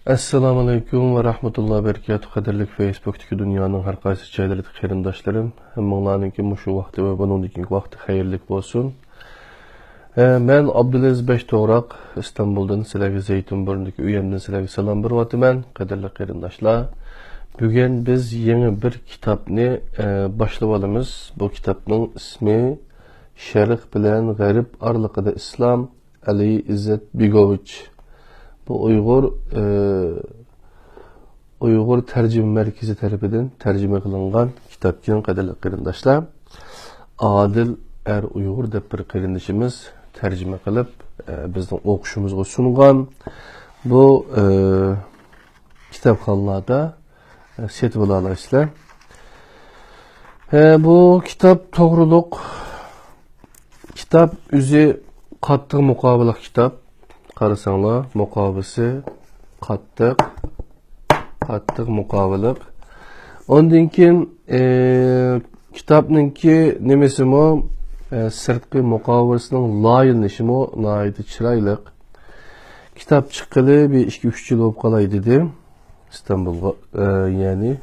Assalamu alaikum ve rahmetullahi ve berekatuhu. Kaderlik Facebook'taki dünyanın her kaysı çaylarıdık xerindaşlarım. Hemmanlarınki muşu vakti ve bununki vakti hayırlık olsun. Ben Abdülaziz Beş Toğrak, İstanbul'dan sizlerge Zeytinburnu'ndaki üyemden sizlerge salam bervatı ben. Kaderlik xerindaşlar. Bugün biz yeni bir kitapni başlayalımız. Bu kitapның ismi Şerq bilen Garip Arlıqıda İslam, Ali İzzet Begoviç. Bu Uyghur Tercüme Merkezi tarafından tercüme kılınan kitapçının kaderli kırındaşlar. Adil Er Uyghur dep bir kırındaşımız tercüme kılıp bizden okuşumuzga sungan. Bu kitap kanallarda setip alaysizlar. Bu kitap toğruluk kitap üzü qattiq muqobilah kitap. Qarasanlar muqobisi qattiq muqobilik. Ondan keyin kitapninki nemesimi sirtqi muqobisining loyilanishimi nihoyat chiroyli. Kitap chiqqili bir 2-3 yil bo'lib qolay dedi. İstanbulga ya'ni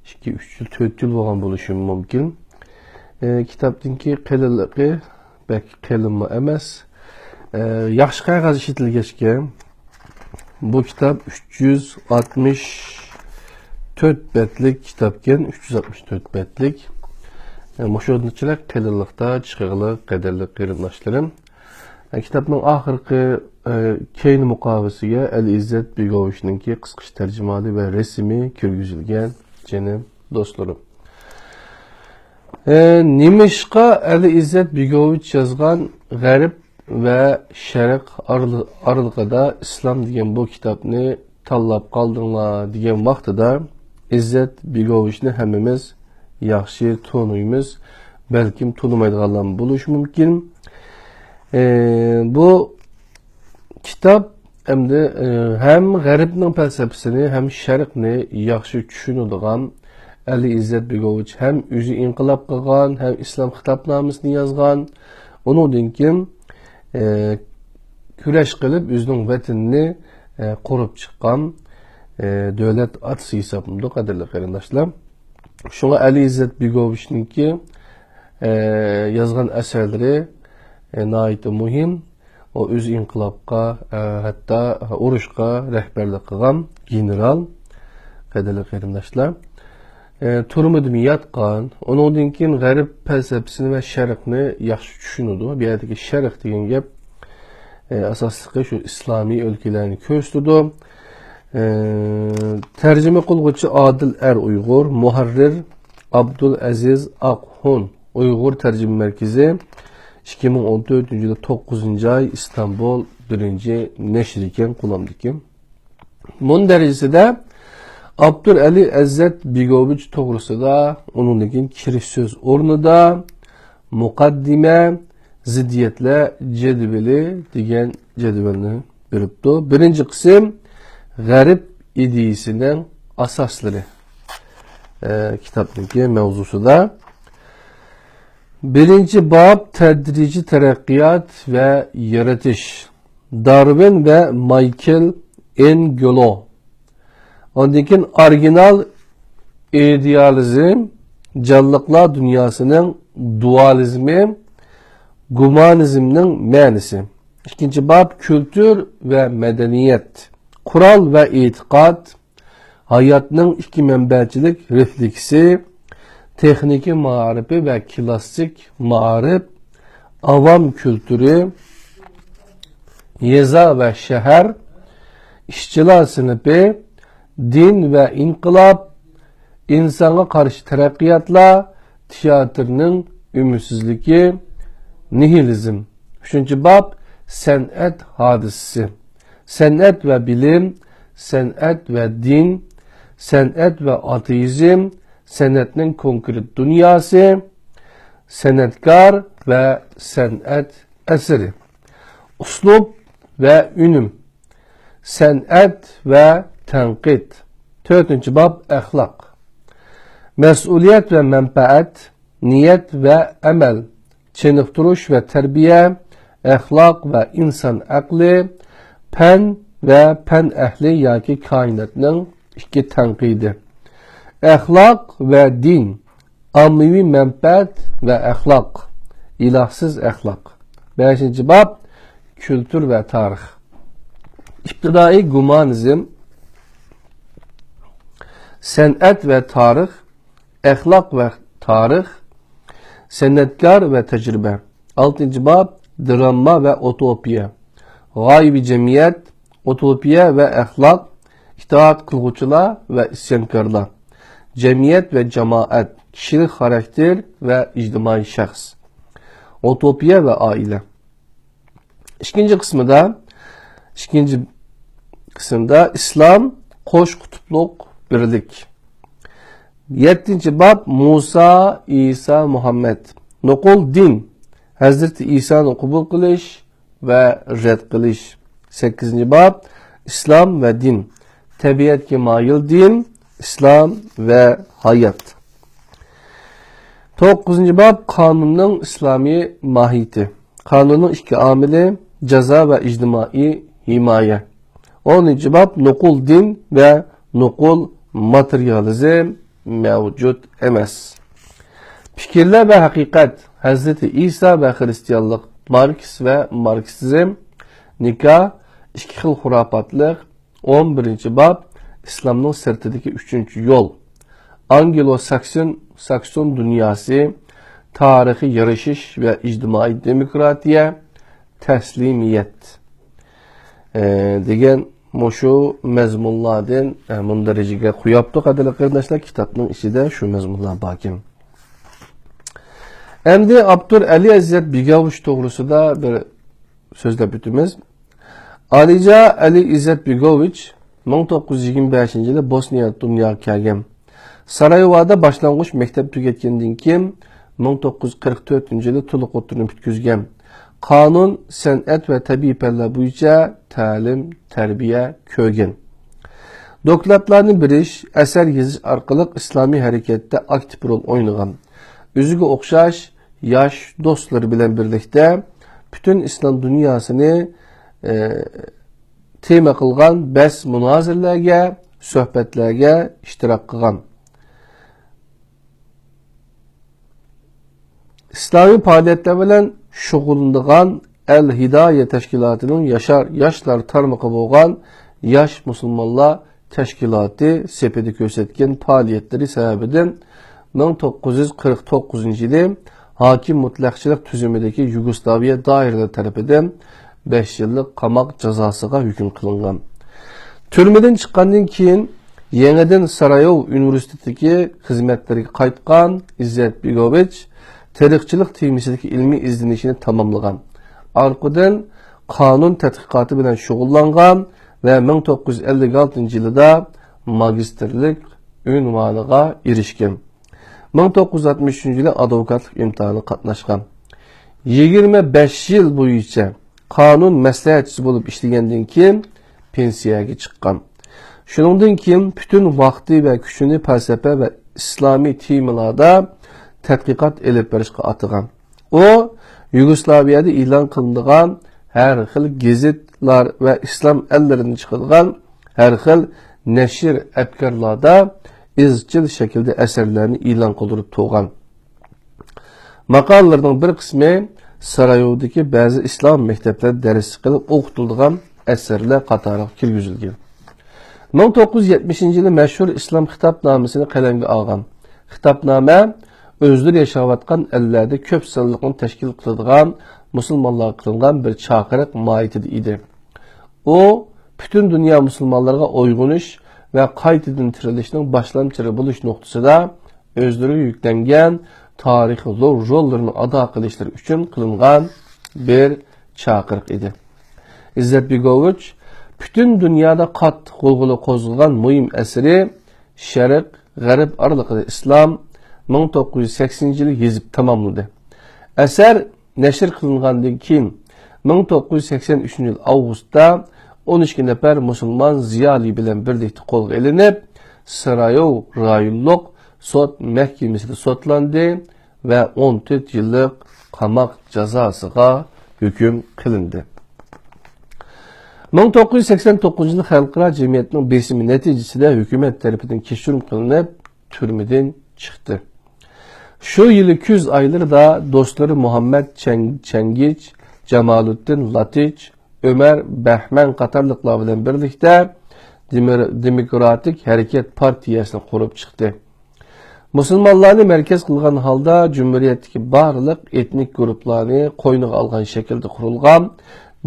2-3 yil 4 yil bo'lgan bo'lishi mumkin. Kitapninki qalinligi belki qalinmi emas. Yaxshi qog'oz ishlatilgan. Bu kitap 364 betlik kitapken 364 betlik. Moşodunchilar qalinlikda chiqig'li qadarli qarindoshlarım. Kitapning oxirgi keyin muqovasiga Ali İzzet Begovichninki qisqacha tarjimali va rasmiy kirgizilgan jinim do'stlarim. Nimishqa Ali İzzet Begovich yozgan G'arib ve Şerq Arlıqıda İslam degan bu kitapni tanlab qaldinglar degan vaqtida İzzet Begovichni hammamiz yaxshi tanıymiz. Belkim tanımaydiganlar bo'lishi mumkin. Bu kitap hem G'aribning falsafasini hem Şerqni yaxshi tushunadigan Ali İzzet Begovich hem o'zi inqilob qilgan, hem İslam kitobnomasini yozgan. Undan keyin kurash qilib o'zining vatanini qurib chiqqan davlat atisi hisoblanadi, qadrli qarindoshlar. Shunga Ali İzzet Begovichninki yozgan asarlari nihoyat muhim. O o'z inqilobga, hatto urushga rahbarlik qilgan general, qadrli qarindoshlar. Turmudimi yatqan, ondan keyin G'arib falsafasini va Sharqni yaxshi tushunadi. Bu yerdagi Sharq degan gap asosliqi shu islomiy o'lkalarni ko'rsatadi. Tarjima qiluvchi Adil Er Uyg'ur, muharrir Abdulaziz Aqxun, Uyg'ur Tercüme Merkezi 2014 yılı 9. ay İstanbul 1. neşr ekan qo'limdagi. Bunun derecesinde Abdul Ali İzzet Begovich to'g'risida uningdagi kirish so'z o'rnida muqaddima ziddiyatlar jadvali degan jadvalni beribdi. Birinchi qism G'arib ideyasining asoslari kitobning mavzusida. Birinchi bob tadrijiy taraqqiyot va yaratish. Darwin ve Michael Engelo. Ondan keyin orijinal idealizm, canlıklar dünyasının dualizmi, gumanizmning ma'nisi. İkinci bab kültür ve medeniyet, kural ve itiqad, hayatning iki menbachilik refleksi, texniki ma'rifi ve klassik ma'rif, avam kültürü, yeza ve şehir, işçiler sınıfı, din ve inkılap, insana karşı terakkiyatla, tiyatrının ümitsizliği, nihilizm. Üçüncü bab, sanat hadisesi. Sanat ve bilim, sanat ve din, sanat ve ateizm, sanatının konkret dünyası, sanatkar ve sanat eseri. Uslub ve ünüm, sanat ve tenkit. 4. bab ahlak. Mesuliyet ve menfaat, niyet ve emel, çeniktiriş ve terbiye, ahlak ve insan aklı, pen ve pen ehli yoki koinotning ikki tanqidi. Axloq ve din, ommaviy manfaat ve axloq, ilohsiz axloq. 5. bab kültür ve tarix. İptidai gumanizm, san'at ve tarix, axloq ve tarix, san'atkar ve tecrübe. 6. bab drama ve utopiya. G'oyibi cemiyet, utopiya ve axloq, itoat qilg'uvchilar ve isyankorlar. Cemiyet ve cemaat, kişilik karakter ve ictimai şahs. Utopiya ve aile. İkinci kısımda İslam, qo'sh qutupluk, birlik. 7. bab Musa, İsa, Muhammed. Nuqul din, Hazreti İsa'nı qabul qilish ve red qilish. 8. bab İslam ve din. Tabiatga moyil din, İslam ve hayat. 9. bab Kanunun İslami mahiyeti. Kanunun iki amili ceza ve ictimai himaye. 10. bab nuqul din ve nuqul materyalizm mevcut emas. Fikirler ve hakikat. Hazreti İsa ve Hristiyanlık. Marks ve Marksizm. Nikah. İki xil hurapatlık. 11. bab İslam'ın sırtındaki 3. yol. Anglo-Sakson dünyası, tarihi yarışış ve ictimai demokratiya, teslimiyet. Degan şu mezmunlardan mundariciga qo'yapti arkadaşlar, kitapның içinde şu mezmunlar bakim. Endi Abdur Ali İzzet Begoviç to'g'risida bir so'zlab o'tamiz. Alica Ali İzzet Begoviç 1925 yılı Bosniya dunyoga kelgan. Sarayevoda boshlang'ich maktab tugatgandan keyin 1944 yılı to'liq o'qituvni bitkazgan. Qonun, san'at ve tabiiy fanlar bo'yicha ta'lim, tarbiya ko'rgan. Dokladlarni birish, asar yozish orqali islomiy harakatda aktiv rol o'ynagan. O'ziga o'xshash yosh do'stlari bilan birlikda butun islom dunyosini tema qilgan bas munozirlarga, suhbatlarga ishtirok qilgan. İslami faaliyetler bilen şug'ullangan El Hidaye Teşkilatı'nın yaşlar tarmaqı bo'lgan Yaş Musulmonlar Teşkilatı sepeti ko'rsatgan faaliyetleri sebebinden 1949 yılı hakim mutlaqchilik tuzumidagi Yugoslaviya doiralari tarafidan 5 yillik qamoq jazosiga hukm qilingan. Türmeden chiqqandan keyin yangidan Sarayevo Universitetidagi xizmatlariga qaytgan İzzet Begoviç tarixchilik temisidagi ilmiy izlanishini tamomlagan. Arqadan qonun tadqiqoti bilan shug'ullangan ve 1956 yılında magisterlik unvoniga erishgan. 1963 yılı advokatlık imtihanı qatnashgan. 25 yıl bo'yicha qonun maslahatchisi bo'lib ishlagandan keyin pensiyaga chiqqan. Shuningdan keyin butun vaqti ve kuchini falsafa ve islomiy temalarda tadqiqot elib berishga atgan. O Yugoslaviyada e'lon qilingan har xil gazetlar ve islom ellaridan chiqadigan har xil nashr afkorlarda izchil şekilde eserlerini e'lon qildirib to'g'an. Maqolalarning bir qismi Sarayevodagi ba'zi islom maktablarida dars qilib o'qitilgan eserlar qatoriga kirgizilgan. 1970 yılı meşhur İslam kitapnamasini qalamga olgan. Kitapnama o'zlari yashayotgan ellarda ko'p sonliqni tashkil qiladigan musulmonlar qilingan bir chaqiriq mohiyatida edi. O bütün dünya musulmonlarga uyg'unish ve qaytadan tirilishning boshlamchisi bo'lish nuqtasida o'zlari yuklangan tarixiy rollarni ado qilishlari uchun qilingan bir chaqiriq edi. İzzet Begoviç bütün dünyada qattiq g'ulg'ula qo'zg'agan muhim asari Sharq G'arb oralig'ida islom 1980 yılı yazıp tamamladı. Eser neşir kılıngandan keyin 1983 yıl Ağustos'ta 12 nefer Müslüman ziyali bilen birlikte qo'lga ilinib, Sarayevo rayonluq sot mahkemesinde sotlandı ve 14 yıllık qamoq jazosiga hüküm kılındı. 1989 yılı Xalqaro cemiyetinin besimi neticesinde hükümet tarafından keşirim kılınıp türmeden çıktı. Şu yılı küz ayları da dostları Muhammed Çengiç, Cemaluddin Latiç, Ömer Behmen Katarlıklar bilen birlikte Demokratik Hareket Partiyasını kurup çıktı. Müslümanlarını merkez kılgan halda Cumhuriyetteki barlık etnik gruplarını koynuğa algan şekilde kurulgan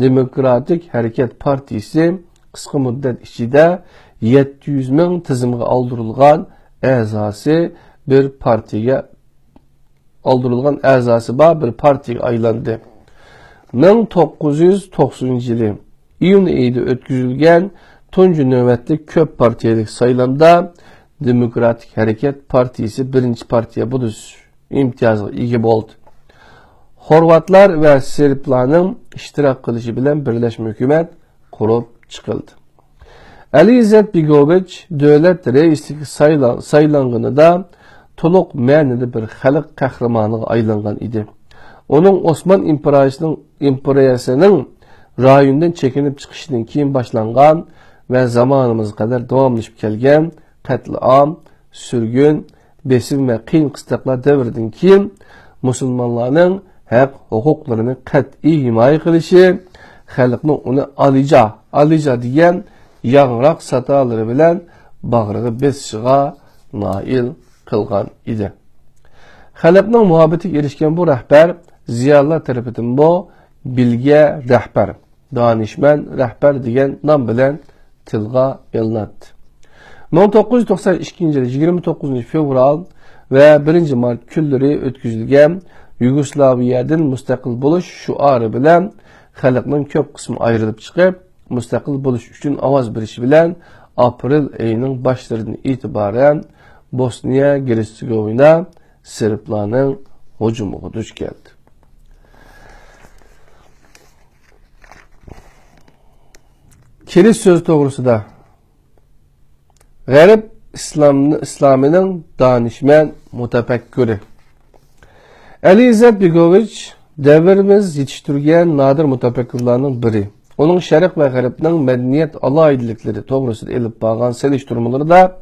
Demokratik Hareket Partisi kısa müddet içinde 700 bin tizimge aldırılgan azası bir partiye aylandı. 1990 yılı iyun ayında ötküzülgen tuncu nöbetli köp partiyelik sayılamda Demokratik Hareket Partisi birinci partiye buluş imtiyazı ega oldu. Horvatlar ve Serblarning iştirak qilishi bilan birleşme hükümet kurup çıkıldı. Ali İzzet Begoviç devlet reisligi saylanğında to'liq ma'nida bir xalq qahramoniga aylangan edi. Onun Osman imperiyasining rayondan chekinib chiqishidan keyin boshlangan ve zamanımız kadar davomlashib kelgan qatliam, sürgün, besim ve qiyin qistoqlar davridan keyin musulmonlarning haq huquqlarini qat'iy himoya qilishi, xalqning uni alija degan yangroq satolari bilan bag'riga besishiga nail qilgan edi. Xalqning muhabbatiga erishgan bu rahbar ziyolilar tarafidan bu bilge rahbar, danishmand rahbar degan nom bilan tilga ilinadi. 1992 yılı 29 fevral ve 1 Mart kunlari o'tkazilgan Yugoslaviyadan mustaqil bo'lish shuari bilan xalqning ko'p qismi ayrilib chiqib, mustaqil bo'lish uchun ovoz berishi bilan aprel oyining boshlaridan e'tiboran Bosniya Hersegovina serblarning hujumiga duch keldi. Kirish so'z to'g'risida G'arb İslam'ının danışman mutafakkiri Ali İzzet Begoviç devrimiz yetiştirgen nadir mutafakkirlarının biri. Onun Şərq ve G'arbning medeniyet alaydilikleri to'g'risida elib bağlan selishtirmaları da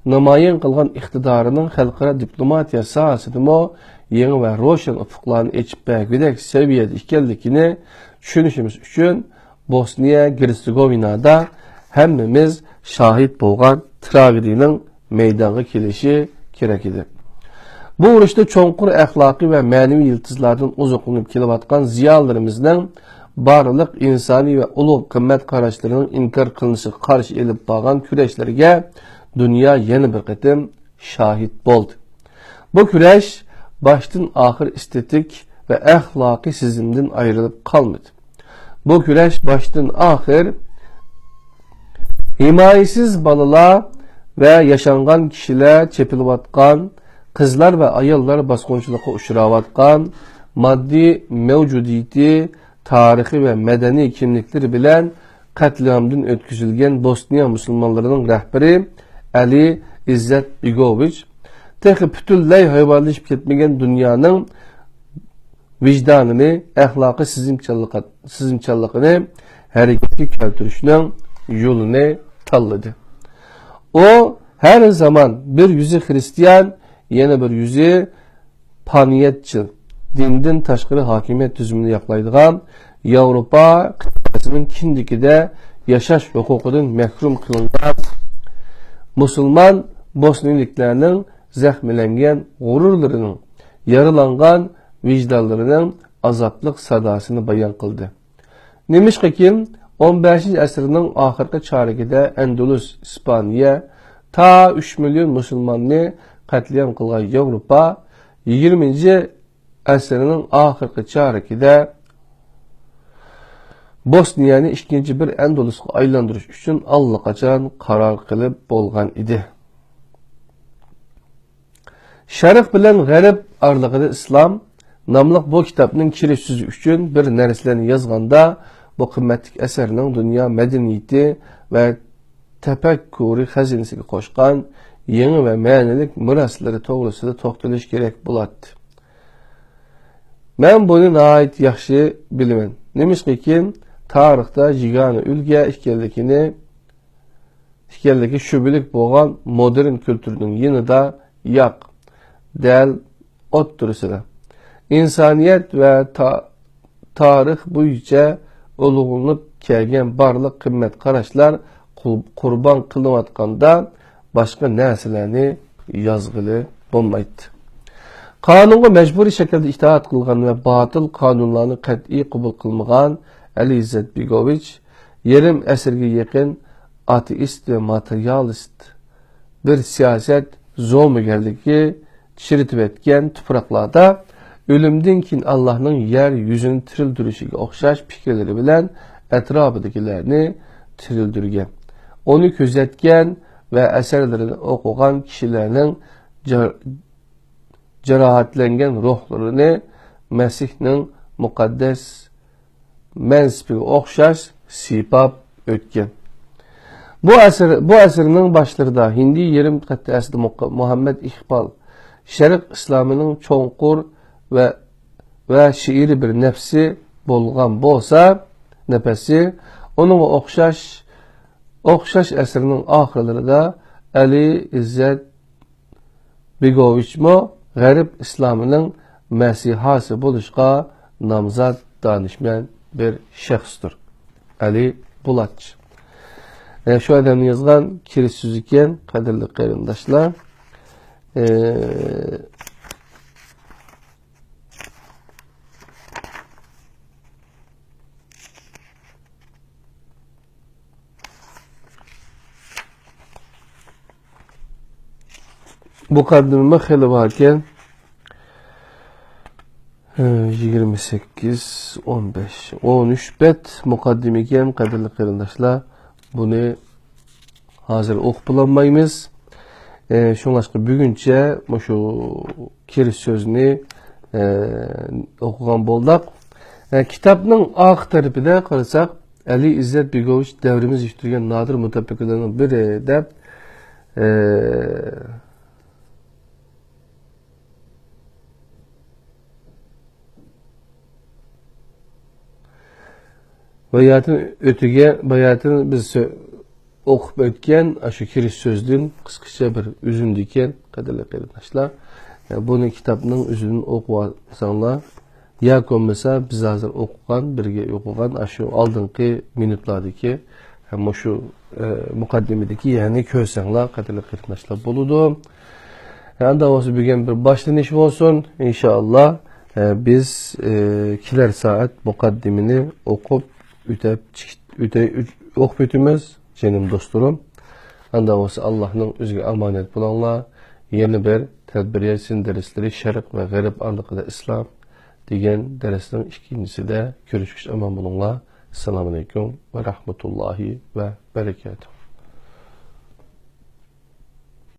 namayin kılgan iktidarının xalqaro diplomatiya sohasidagi yeni ve ro'shan ufuqlarni echib bergudek seviyada ekanligini tushunishimiz uchun Bosniya Hersegovinada hammamiz şahit bo'lgan tragediyaning meydanga kelishi kerak edi. Bu urushda cho'nqur axloqiy va ma'naviy yiltizlardan uzoqlanib kelayotgan ziyolilarimizning barliq insoniy va ulug' qimmat qarashlarining inkor qilinishiga qarshi elib borgan kurashlarga dunyo yana bir qatim shahid bo'ldi. Bu kurash boshdan oxir estetik ve axloqiy sizimdan ayrilib qolmadi. Bu kurash boshdan oxir himayesiz balalar ve yaşangan kişiler çepilayotgan, kızlar ve ayollar basqınçılıqqa uçurayotgan, maddi mevcudiyeti, tarihi ve medeni kimlikleri bilen katliamdan ötküzülgen Bosniya Müslümanlarının rehberi Ali İzzet Begoviç, teki bütünley hayvanlaşıp ketmegen dünyanın vicdanını, ahlakı sizimçallıqını hareketli keltirishning yolunu tanladı. O her zaman bir yüzü Hristiyan, yeni bir yüzü paniyetçi, dinden taşqarı hakimiyet tüzümünü yaklaydıgan Avrupa kıtasının kindikide yaşaş hukukundan mehrum kılıngan Müslüman Bosniyaliklerinin zahmelengen gururlarının, yaralangan vicdanlarının azaplık sadasını bayan kıldı. Nemişki ki 15. əsrinin axırqı çarıqida Endülüs, İspaniya ta 3 milyon Müslümanını qatliam qılgan Avrupa 20. əsrinin axırqı çarıqida Bosniyani ikinci bir Endülüs'e aylandırış üçün allaqaçan qarar qilib bolgan idi. Şərq bilan G'arb aralığında İslam namlıq bu kitabning kirish so'zi uchun bir narsalarni yozganda bu qimmatli eserning dünya medeniyeti ve tefakkuri xazinasiga qo'shgan yangi ve ma'nilik miroslari to'g'risida to'xtalish kerak bo'ladi. Men buni nihoyat yaxshi bilaman. Nemishki tarixda jigani ülge ikkeldeki şübilik boğan modern kültürünün yine de yak del otturusuna. İnsaniyet ve tarix boyunca uluğunlup kelgen barlık kıymet karaşlar kurban kılınatkanda başka neslerini yazgılı bulmaydı. Kanunga mecburi şekilde itaat kılgan ve batıl kanunlarını kat'i kabul kılmagan Ali İzzet Begoviç, yerim esirge yakın ateist ve materyalist bir siyaset zomu geldi ki çiritip etken tupraklarda ölümden kin Allah'ın yer yüzünü tirildirişiga okşaş fikirleri bilen etrafıdakilerini tirildirgen. Onu közetken ve eserlerini okugan kişilerinin cerahatlengen ruhlarını Mesih'nin mukaddes menspiga okşaş sipap ötken. Bu əsrinin başlarında Hindi yerim müqəddəsli Muhammed İqbal Şərq İslamının çonqur ve şiiri bir nefsi bolğan bolsa nefesi onun okşaş əsrinin ahirlərində Ali İzzet Begoviç mo Qərib İslamının məsihası buluşqa namzad danışmayan bir şəxsdir. Ali Bulatç. Şu adamın yazgan kirisiz iken kadirli qarindaşlar bu kadınıma xeli varken 28, 15, 13 bet mukaddimiken kadirli qarindaşlar bunu hazır okulanmayımız. Şunlaşkı bugünçe şu kiriş sözünü okugan boldak. Kitapның ağ tarafı da qarasak Ali İzzet Begoviç devrimiz iştirgen nadir mutafiklerinin biri de bayatını biz okup ötken aşı kiriş sözlüğün kıskıça bir üzüm diken kadarıyla qarindaşlar. Bunu kitapның üzümünü okusanlar ya olmasa biz hazır okugan birge okugan aşı aldınki minutlardaki hem şu mukaddimedeki yani kösenler kadarıyla qarindaşlar boludu. Yani da olsa bir başlanış olsun inşallah biz kiler saat mukaddimini okup okup ötümüz canım dostlarım. Anda olsa Allah'ın özgü amanet bulanlar yeni bir tedbiriyesin dersleri Şerq ve Garip arlıqıda İslam degen derslerin ikincisi de görüşürüz aman bulunlar. Selamun Aleyküm ve Rahmetullahi ve Berekatuhu.